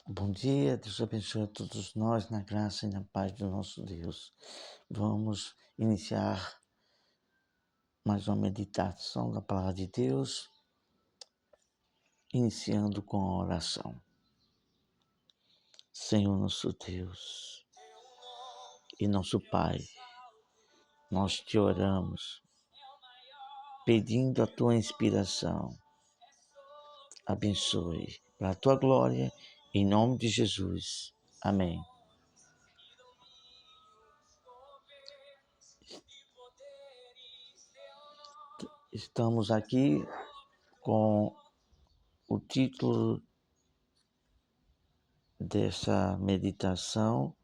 Bom dia, Deus abençoe a todos nós na graça e na paz do nosso Deus. Vamos iniciar mais uma meditação da palavra de Deus, iniciando com a oração. Senhor nosso Deus e nosso Pai, nós te oramos, pedindo a tua inspiração. Abençoe para a tua glória, em nome de Jesus. Amém. Estamos aqui com o título dessa meditação: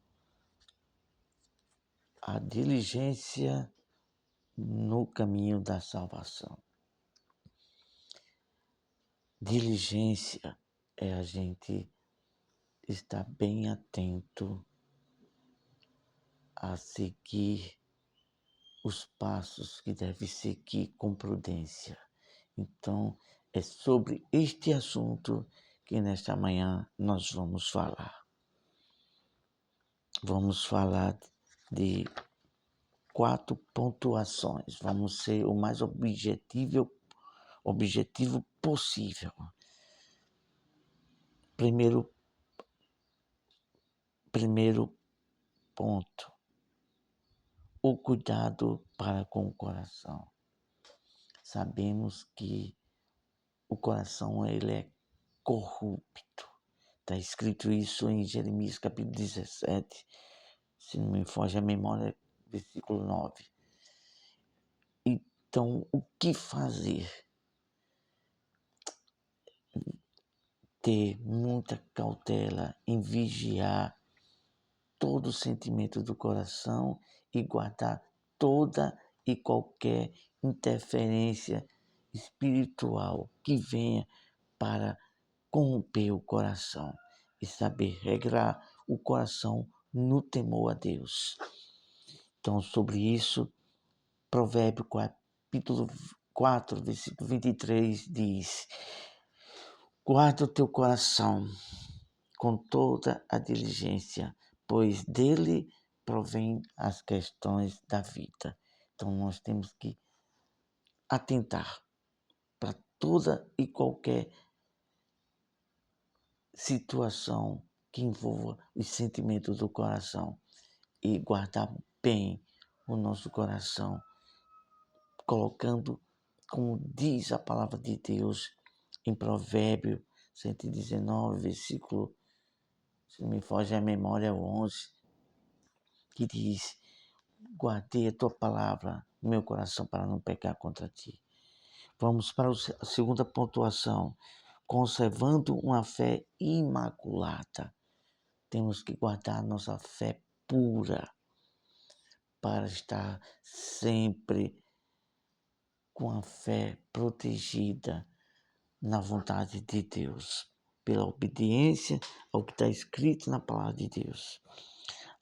a diligência no caminho da salvação. Diligência é a gente estar bem atento a seguir os passos que deve seguir com prudência. Então, é sobre este assunto que nesta manhã nós vamos falar. Vamos falar de 4 pontuações. Vamos ser o mais objetivo possível. Primeiro ponto: o cuidado para com o coração. Sabemos que o coração ele é corrupto. Está escrito isso em Jeremias capítulo 17, se não me foge a memória, versículo 9. Então, o que fazer? Ter muita cautela em vigiar todo o sentimento do coração e guardar toda e qualquer interferência espiritual que venha para corromper o coração e saber regrar o coração no temor a Deus. Então, sobre isso, Provérbio capítulo 4, versículo 23 diz: guarda o teu coração com toda a diligência, pois dele provém as questões da vida. Então nós temos que atentar para toda e qualquer situação que envolva os sentimentos do coração e guardar bem o nosso coração, colocando, como diz a palavra de Deus em Provérbio 119, versículo, se não me foge a memória, 11, que diz: guardei a tua palavra no meu coração para não pecar contra ti. Vamos para a segunda pontuação: conservando uma fé imaculada. Temos que guardar nossa fé pura para estar sempre com a fé protegida na vontade de Deus, pela obediência ao que está escrito na palavra de Deus.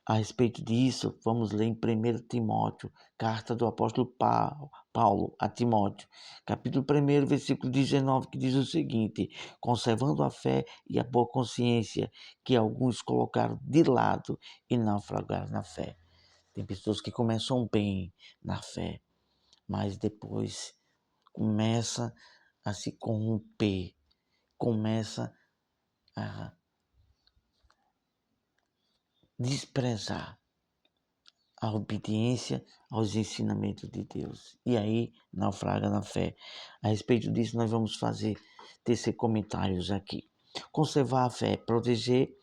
A respeito disso, vamos ler em 1 Timóteo, carta do apóstolo Paulo a Timóteo, capítulo 1, versículo 19, que diz o seguinte: conservando a fé e a boa consciência, que alguns colocaram de lado e naufragaram na fé. Tem pessoas que começam bem na fé, mas depois começa a se corromper, começa a desprezar a obediência aos ensinamentos de Deus. E aí naufraga na fé. A respeito disso, nós vamos tecer comentários aqui. Conservar a fé, proteger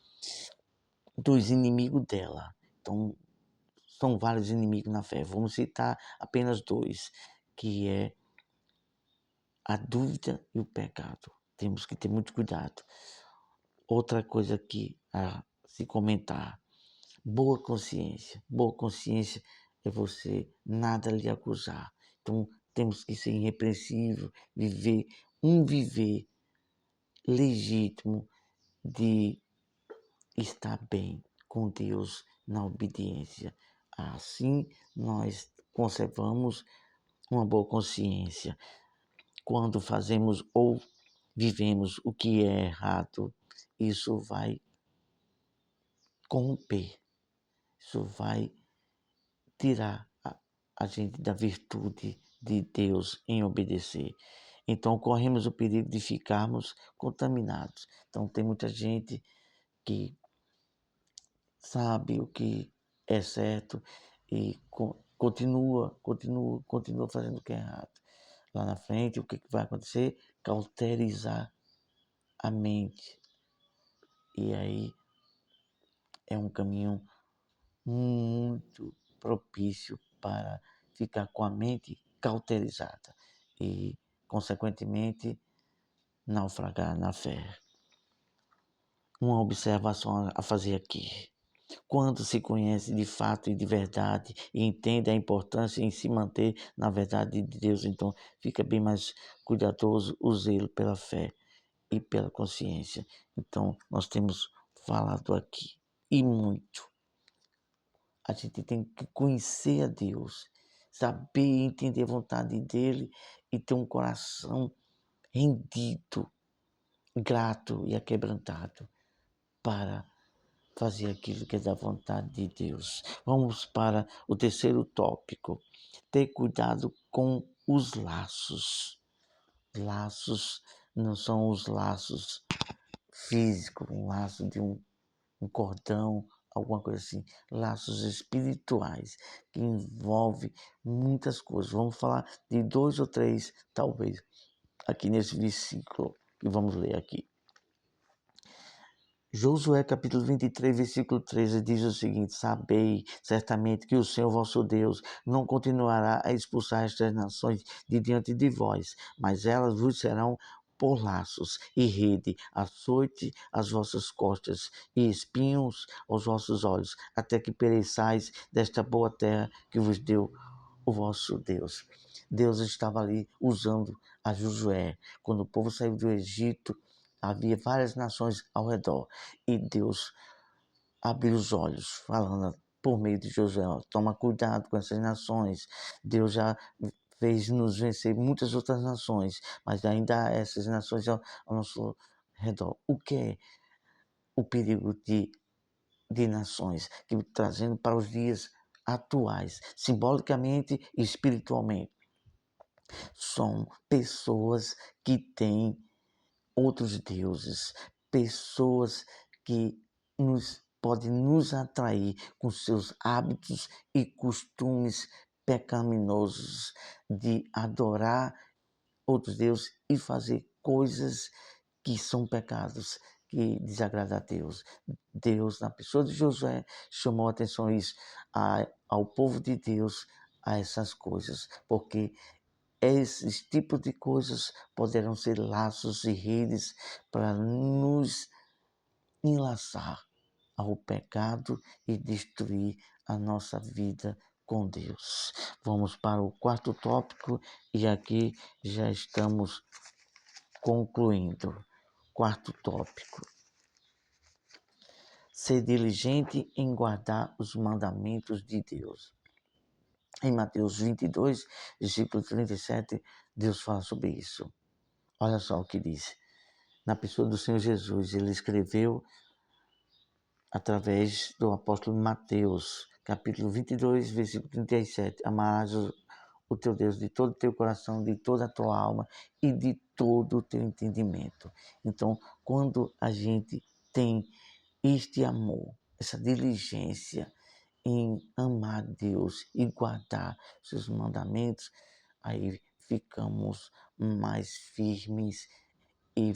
dos inimigos dela. Então, são vários inimigos na fé. Vamos citar apenas 2, que é a dúvida e o pecado. Temos que ter muito cuidado. Outra coisa aqui a se comentar: boa consciência. Boa consciência é você nada lhe acusar. Então, temos que ser irrepreensível, viver legítimo de estar bem com Deus na obediência. Assim, nós conservamos uma boa consciência. Quando fazemos ou vivemos o que é errado, isso vai corromper. Isso vai tirar a gente da virtude de Deus em obedecer. Então, corremos o perigo de ficarmos contaminados. Então, tem muita gente que sabe o que é certo e continua fazendo o que é errado. Lá na frente, o que vai acontecer? Cauterizar a mente. E aí é um caminho muito propício para ficar com a mente cauterizada e, consequentemente, naufragar na fé. Uma observação a fazer aqui. Quando se conhece de fato e de verdade e entende a importância em se manter na verdade de Deus, então fica bem mais cuidadoso o zelo pela fé e pela consciência. Então, nós temos falado aqui e muito. A gente tem que conhecer a Deus, saber e entender a vontade dele e ter um coração rendido, grato e aquebrantado para fazer aquilo que é da vontade de Deus. Vamos para o terceiro tópico. Ter cuidado com os laços. Laços não são os laços físicos, um laço de um cordão, alguma coisa assim. Laços espirituais, que envolve muitas coisas. Vamos falar de 2 ou 3, talvez, aqui nesse versículo que vamos ler aqui. Josué capítulo 23, versículo 13 diz o seguinte: Sabei certamente que o Senhor vosso Deus não continuará a expulsar estas nações de diante de vós, mas elas vos serão por laços e rede, açoite às vossas costas e espinhos aos vossos olhos, até que pereçais desta boa terra que vos deu o vosso Deus. Deus estava ali usando a Josué. Quando o povo saiu do Egito, havia várias nações ao redor e Deus abriu os olhos, falando por meio de Josué: toma cuidado com essas nações. Deus já fez nos vencer muitas outras nações, mas ainda há essas nações ao nosso redor. O que é o perigo de nações? Que trazendo para os dias atuais, simbolicamente e espiritualmente, são pessoas que têm outros deuses, pessoas que podem nos atrair com seus hábitos e costumes pecaminosos de adorar outros deuses e fazer coisas que são pecados, que desagradam a Deus. Deus, na pessoa de Josué, chamou a atenção ao povo de Deus a essas coisas, porque esses tipos de coisas poderão ser laços e redes para nos enlaçar ao pecado e destruir a nossa vida com Deus. Vamos para o quarto tópico e aqui já estamos concluindo. Quarto tópico. Ser diligente em guardar os mandamentos de Deus. Em Mateus 22, versículo 37, Deus fala sobre isso. Olha só o que diz. Na pessoa do Senhor Jesus, ele escreveu através do apóstolo Mateus, capítulo 22, versículo 37. Amarás o teu Deus de todo o teu coração, de toda a tua alma e de todo o teu entendimento. Então, quando a gente tem este amor, essa diligência em amar Deus e guardar seus mandamentos, aí ficamos mais firmes e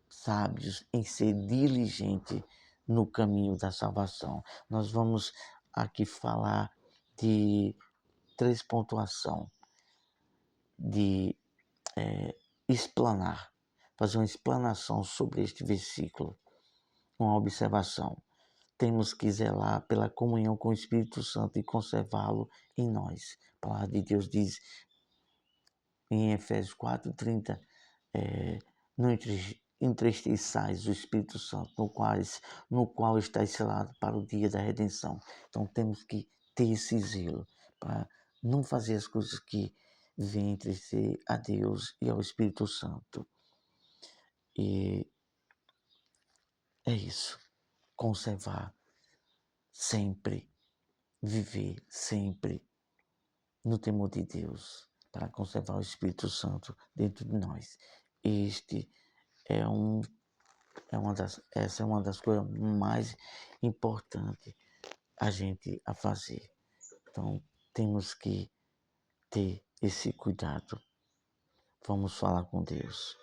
sábios em ser diligente no caminho da salvação. Nós vamos aqui falar de 3 pontuação, de explanar, fazer uma explanação sobre este versículo, uma observação. Temos que zelar pela comunhão com o Espírito Santo e conservá-lo em nós. A palavra de Deus diz em Efésios 4:30, não entristeçais o Espírito Santo, no qual está selado para o dia da redenção. Então temos que ter esse zelo para não fazer as coisas que vêm entristecer a Deus e ao Espírito Santo. E é isso, conservar sempre viver, sempre no temor de Deus, para conservar o Espírito Santo dentro de nós. Este é um, essa é uma das coisas mais importantes a gente a fazer. Então, temos que ter esse cuidado. Vamos falar com Deus.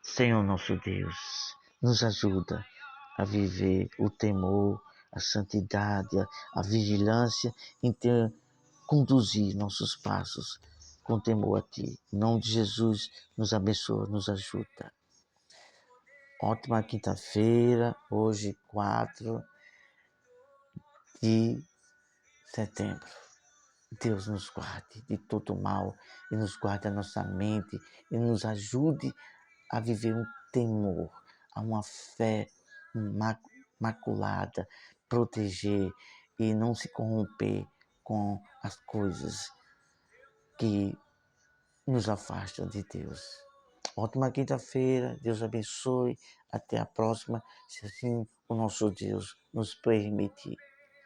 Senhor nosso Deus, nos ajuda a viver o temor, a santidade, a vigilância em conduzir nossos passos com temor a Ti. Em nome de Jesus, nos abençoa, nos ajuda. Ótima quinta-feira, hoje 4 de setembro. Deus nos guarde de todo mal e nos guarde a nossa mente e nos ajude a viver um temor, a uma fé maculada, proteger e não se corromper com as coisas que nos afastam de Deus. Ótima quinta-feira, Deus abençoe, até a próxima, se assim o nosso Deus nos permitir.